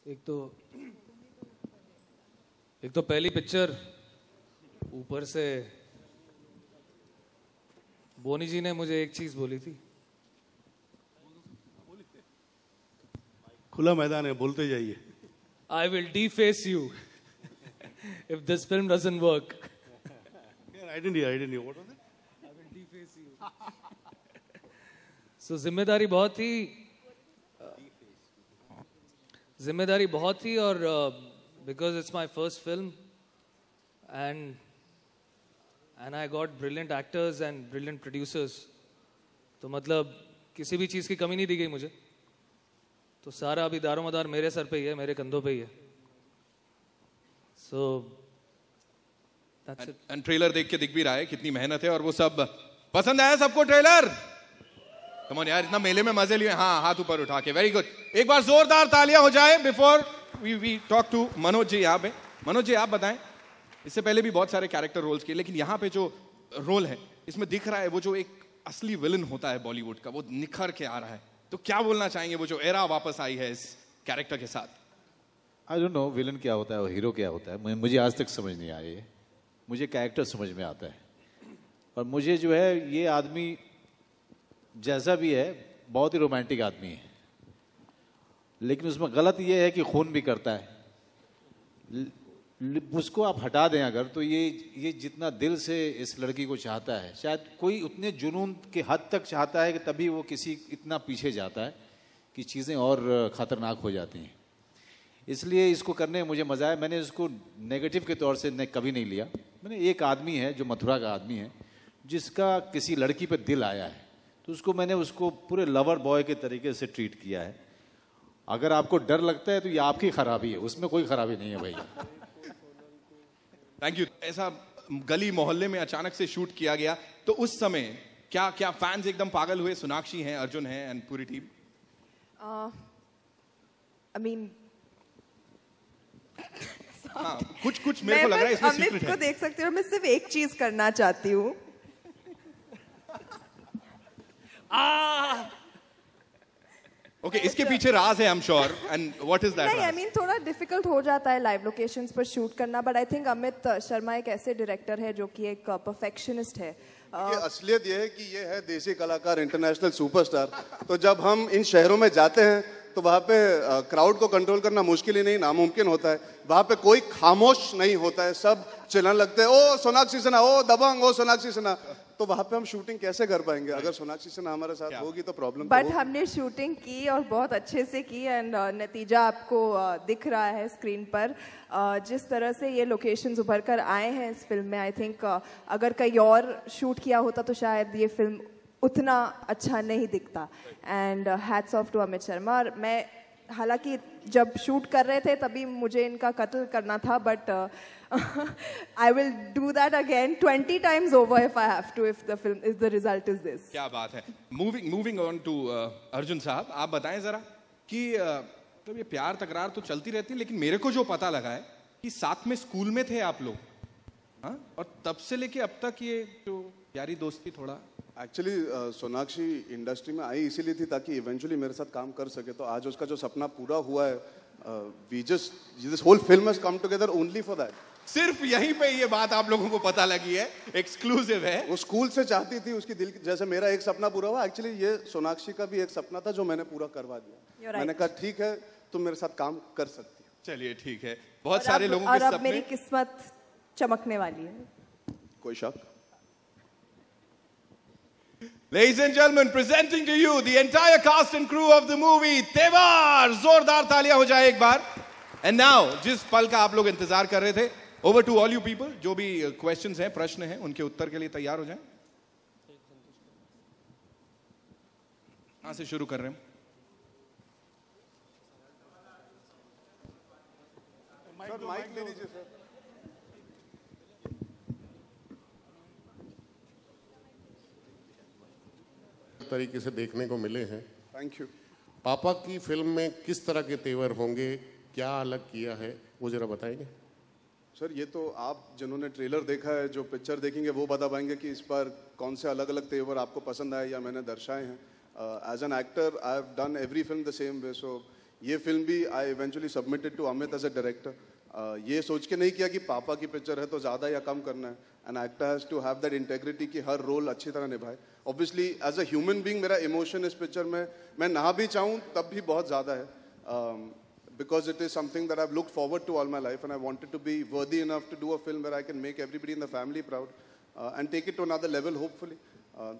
एक तो पहली पिक्चर, ऊपर से बोनी जी ने मुझे एक चीज बोली थी। खुला मैदान है, बोलते जाइए। I will deface you if this film doesn't work. I didn't hear. What was it? I will deface you. So जिम्मेदारी बहुत थी और because it's my first film and I got brilliant actors and brilliant producers, तो मतलब किसी भी चीज की कमी नहीं दी गई मुझे। तो सारा अभी दारोमदार मेरे सर पे ही है, मेरे कंधों पे ही है। So that's it. And trailer देख के दिख भी रहा है कितनी मेहनत है और वो सब पसंद आया सबको ट्रेलर? कम ऑन यार, इतना मेले में मजे लिए। हाँ, हाथ ऊपर उठा के, वेरी गुड। एक बार जोरदार तालियां हो जाए before we talk to Manoj ji. यहाँ पे मनोज जी आप बताएं, इससे पहले भी बहुत सारे कैरेक्टर रोल्स किए, लेकिन यहाँ पे जो रोल है इसमें दिख रहा है वो जो एक असली विलन होता है बॉलीवुड का, वो निखर के आ रहा है। तो क्या बोलना चाहेंगे, वो जो एरा वापस आई है इस कैरेक्टर के साथ? आई डोंट नो विलन क्या होता है और हीरो क्या होता है, मुझे आज तक समझ नहीं आया। मुझे कैरेक्टर समझ में आता है और मुझे जो है ये आदमी जैसा भी है बहुत ही रोमांटिक आदमी है, लेकिन उसमें गलत ये है कि खून भी करता है। उसको आप हटा दें अगर, तो ये जितना दिल से इस लड़की को चाहता है, शायद कोई उतने जुनून के हद तक चाहता है कि तभी वो किसी इतना पीछे जाता है कि चीज़ें और ख़तरनाक हो जाती हैं। इसलिए इसको करने में मुझे मज़ा आया। मैंने इसको नेगेटिव के तौर से कभी नहीं लिया। मैंने एक आदमी है जो मथुरा का आदमी है, जिसका किसी लड़की पे दिल आया है, तो उसको पूरे लवर बॉय के तरीके से ट्रीट किया है। अगर आपको डर लगता है तो ये आपकी खराबी है, उसमें कोई खराबी नहीं है भैया। Thank you. ऐसा गली मोहल्ले में अचानक से शूट किया गया, तो उस समय क्या क्या फैंस एकदम पागल हुए? सोनाक्षी हैं, अर्जुन हैं एंड पूरी टीम। I mean, हाँ, कुछ मेरे को लग रहा है इसमें सीक्रेट है। अमित को देख सकते हो, मैं सिर्फ एक चीज करना चाहती हूँ। ओके, इसके पीछे राज है, I am sure. And what is that? नहीं, I mean, थोड़ा डिफिकल्ट हो जाता है लाइव लोकेशंस पर शूट करना, but I think Amit Sharma एक ऐसे डायरेक्टर है जो कि एक परफेक्शनिस्ट है। ये असलियत ये है कि ये है देसी कलाकार, इंटरनेशनल सुपरस्टार। तो जब हम इन शहरों में जाते हैं तो वहाँ पे क्राउड को कंट्रोल करना मुश्किल ही नहीं, नामुमकिन होता है। वहाँ पे कोई खामोश नहीं होता है, सब चिल्लाने लगते हैं, ओ सोनाक्षी सिन्हा, ओ दबंग, ओ सोनाक्षी सिन्हा। तो वहाँ पे हम शूटिंग कैसे कर पाएंगे अगर सोनाक्षी सिन्हा हमारे साथ होगी तो प्रॉब्लम। बट हमने शूटिंग की और बहुत अच्छे से की एंड नतीजा आपको दिख रहा है स्क्रीन पर। जिस तरह से ये लोकेशंस उभर कर आए हैं इस फिल्म में, आई थिंक अगर कहीं और शूट किया होता तो शायद ये फिल्म उतना अच्छा नहीं दिखता। And hats off to Amit Sharma. और मैं हालांकि जब शूट कर रहे थे तभी मुझे इनका कत्ल करना था, but I will do that again 20 times over if I have to, if the result is this. क्या बात है। Moving on to अर्जुन साहब, आप बताएं जरा कि तो ये प्यार तकरार तो चलती रहती है, लेकिन मेरे को जो पता लगा है कि साथ में स्कूल में थे आप लोग, हाँ? और तब से लेके अब तक ये जो यारी दोस्ती थोड़ा। एक्चुअली सोनाक्षी इंडस्ट्री में आई इसीलिए थी ताकि इवेंचुअली मेरे साथ काम कर सके। तो आज उसका जो सपना पूरा हुआ है, this whole film has come together only for that. सिर्फ यहीं पे ये बात आप लोगों को पता लगी है, एक्सक्लूसिव है। वो स्कूल से चाहती थी, उसकी दिल जैसे मेरा एक सपना पूरा हुआ, एक्चुअली ये सोनाक्षी का भी एक सपना था जो मैंने पूरा करवा दिया। मैंने कहा ठीक है, तुम मेरे साथ काम कर सकती हो। चलिए ठीक है। बहुत सारे लोगों के सपने। मेरी किस्मत चमकने वाली है, कोई शक? Ladies and gentlemen, presenting to you the entire cast and crew of the movie तेवार। जोरदार तालियां हो जाए एक बार। And now, जिस पल का आप लोग इंतजार कर रहे थे, over to all you people, जो भी questions हैं, प्रश्न हैं, उनके उत्तर के लिए तैयार हो जाएं। कहां से शुरू कर रहे हैं? माइक ले लीजिए सर। तरीके से देखने को मिले हैं। Thank you. पापा की फिल्म में किस तरह के तेवर होंगे, क्या अलग किया है, वो जरा बताएंगे? सर ये तो आप जिन्होंने ट्रेलर देखा है, जो पिक्चर देखेंगे वो बता पाएंगे कि इस बार कौन से अलग अलग तेवर आपको पसंद आए या मैंने दर्शाए हैं। As an actor I have done every film the same way, so ये फिल्म भी I eventually submitted to Amit as a director, ये सोच के नहीं किया कि पापा की पिक्चर है तो ज़्यादा या कम करना है. An actor has to have that integrity कि हर रोल अच्छी तरह निभाए. Obviously as a human being मेरा इमोशन इस पिक्चर में मैं ना भी चाहूँ तब भी बहुत ज़्यादा है, because it is something that I've looked forward to all my life, and I wanted to be worthy enough to do a film where I can make everybody in the family proud and take it to another level hopefully.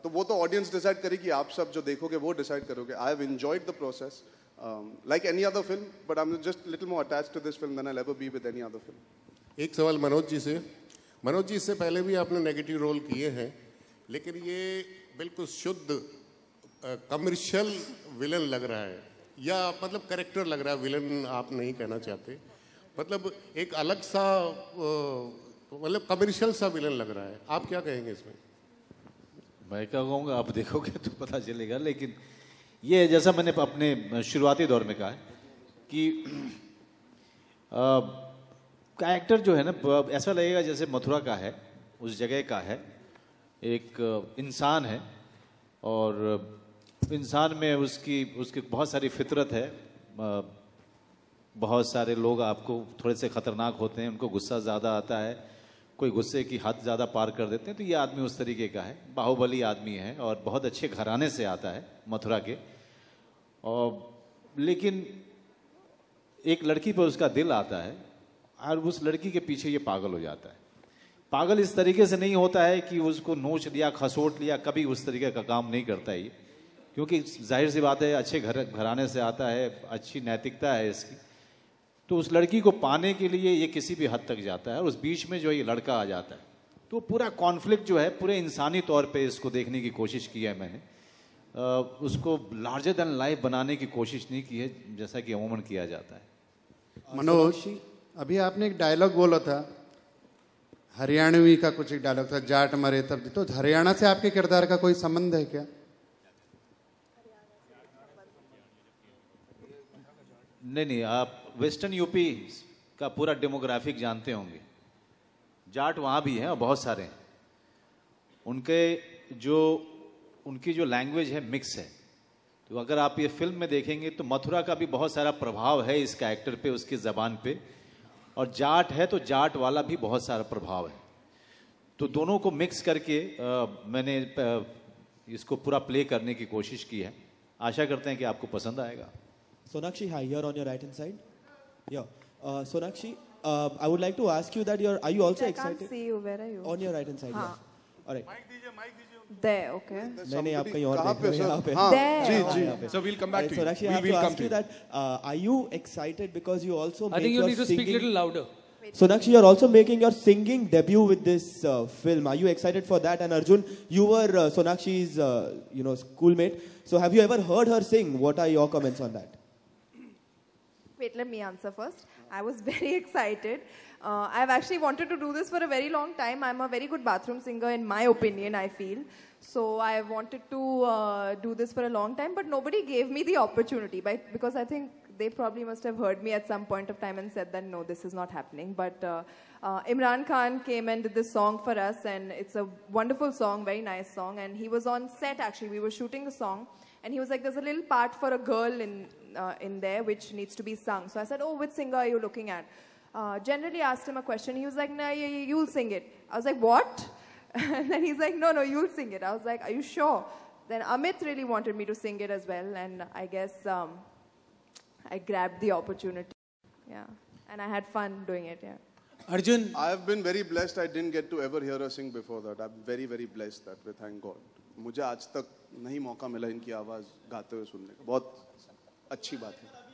तो वो तो audience decide करेगी, आप सब जो देखोगे वो decide करोगे. I have enjoyed the process like any other film, but I'm just a little more attached to this film than I'll ever be with any other film. एक सवाल मनोज जी से. मनोज जी, इससे पहले भी आपने नेगेटिव रोल किए हैं, लेकिन ये बिल्कुल शुद्ध कमर्शियल विलन लग रहा है, या मतलब कैरेक्टर लग रहा है, विलन आप नहीं कहना चाहते, मतलब एक अलग सा मतलब कमर्शियल सा विलन लग रहा है. आप क्या कहेंगे इसमें? मैं क्या कहूँगा, आप देखोगे तो पता चलेगा. लेकिन ये जैसा मैंने अपने शुरुआती दौर में कहा है कि कैरेक्टर जो है ना, ऐसा लगेगा जैसे मथुरा का है, उस जगह का है, एक इंसान है और इंसान में उसकी बहुत सारी फितरत है. बहुत सारे लोग आपको थोड़े से खतरनाक होते हैं, उनको गुस्सा ज़्यादा आता है, कोई गुस्से की हद ज़्यादा पार कर देते हैं. तो ये आदमी उस तरीके का है, बाहुबली आदमी है और बहुत अच्छे घराने से आता है मथुरा के. और लेकिन एक लड़की पर उसका दिल आता है और उस लड़की के पीछे ये पागल हो जाता है. पागल इस तरीके से नहीं होता है कि उसको नोच लिया, खसोट लिया, कभी उस तरीके का काम नहीं करता है ये, क्योंकि जाहिर सी बात है अच्छे घराने से आता है, अच्छी नैतिकता है इसकी. तो उस लड़की को पाने के लिए ये किसी भी हद तक जाता है और उस बीच में जो ये लड़का आ जाता है. तो पूरा कॉन्फ्लिक्ट जो है पूरे इंसानी तौर पे इसको देखने की कोशिश की है मैंने. उसको लार्जर देन लाइफ बनाने की कोशिश नहीं की है जैसा कि अमूमन किया जाता है. मनोज, अभी आपने एक डायलॉग बोला था, हरियाणवी का कुछ एक डायलॉग था, जाट मरे तब, तो हरियाणा से आपके किरदार का कोई संबंध है क्या? नहीं, आप वेस्टर्न यूपी का पूरा डेमोग्राफिक जानते होंगे. जाट वहाँ भी हैं और बहुत सारे हैं. उनकी जो लैंग्वेज है मिक्स है. तो अगर आप ये फिल्म में देखेंगे तो मथुरा का भी बहुत सारा प्रभाव है इस कैरेक्टर पे, उसकी ज़बान पे, और जाट है तो जाट वाला भी बहुत सारा प्रभाव है. तो दोनों को मिक्स करके मैंने इसको पूरा प्ले करने की कोशिश की है. आशा करते हैं कि आपको पसंद आएगा. Sonakshi, hi, here on your right hand side. Yeah. Sonakshi, I would like to ask you that are you also excited? I can't see you. Where are you? On your right hand side. हाँ. Yeah. All right. There, okay. नहीं, आप कहीं और देख रहे हो यहाँ पे. There. So we'll come back to you. Sonakshi, I have to ask you that are you excited because you also I think you need to speak a little louder. Sonakshi, you're also making your singing debut with this film. Are you excited for that? And Arjun, you were Sonakshi's schoolmate. So have you ever heard her sing? What are your comments on that? Wait, let me answer first. I was very excited. I've actually wanted to do this for a very long time. I'm a very good bathroom singer, in my opinion, I feel. So I wanted to do this for a long time, but nobody gave me the opportunity. Because I think they probably must have heard me at some point of time and said that, no, this is not happening. But Imran Khan came and did this song for us, and it's a wonderful song, very nice song. And he was on set, actually. We were shooting the song. And he was like, there's a little part for a girl in there which needs to be sung. So I said, oh, which singer are you looking at? Generally asked him a question. He was like, no, you'll sing it. I was like, what? And then he's like, no, you'll sing it. I was like, are you sure? Then Amit really wanted me to sing it as well. And I guess I grabbed the opportunity. Yeah. And I had fun doing it, yeah. Arjun, I have been very blessed. I didn't get to ever hear her sing before that. I'm very, very blessed that way, thank God. मुझे आज तक नहीं मौका मिला इनकी आवाज़ गाते हुए सुनने का. बहुत अच्छी बात है.